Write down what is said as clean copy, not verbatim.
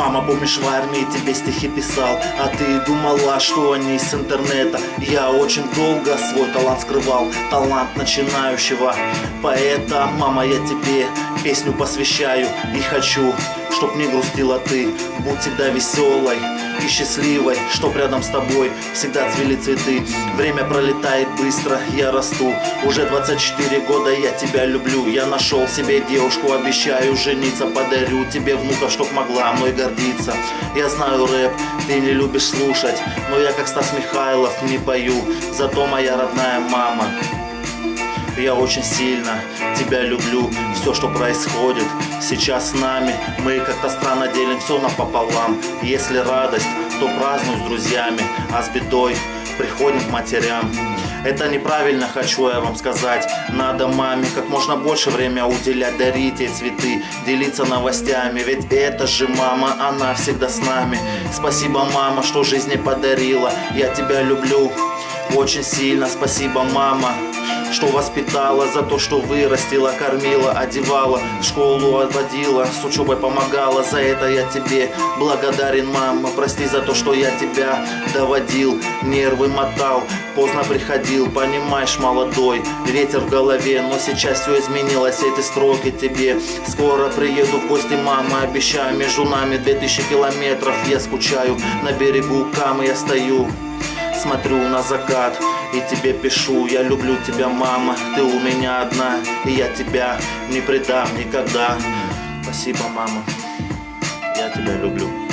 Мама, помнишь, в армии тебе стихи писал, а ты думала, что они с интернета. Я очень долго свой талант скрывал, талант начинающего поэта. Мама, я тебе песню посвящаю и хочу, чтоб не грустила ты. Будь всегда веселой и счастливой, чтоб рядом с тобой всегда цвели цветы. Время пролетает быстро, я расту. Уже 24 года я тебя люблю. Я нашел себе девушку, обещаю жениться. Подарю тебе внуков, чтоб могла мной гордиться. Я знаю рэп, ты не любишь слушать, но я как Стас Михайлов не пою. Зато моя родная мама, я очень сильно тебя люблю. Все, что происходит сейчас с нами, мы как-то странно делим все напополам. Если радость, то празднуй с друзьями, а с бедой приходим к матерям. Это неправильно, хочу я вам сказать. Надо маме как можно больше время уделять, дарить ей цветы, делиться новостями. Ведь это же мама, она всегда с нами. Спасибо, мама, что жизнь мне подарила. Я тебя люблю очень сильно. Спасибо, мама, что воспитала, за то, что вырастила, кормила, одевала, в школу отводила, с учебой помогала. За это я тебе благодарен, мама. Прости за то, что я тебя доводил, нервы мотал, поздно приходил. Понимаешь, молодой, ветер в голове, но сейчас все изменилось. Эти строки тебе. Скоро приеду в гости, мама, обещаю. Между нами 2000 километров. Я скучаю, на берегу Камы я стою, смотрю на закат и тебе пишу. Я люблю тебя, мама, ты у меня одна, и я тебя не предам никогда. Спасибо, мама, я тебя люблю.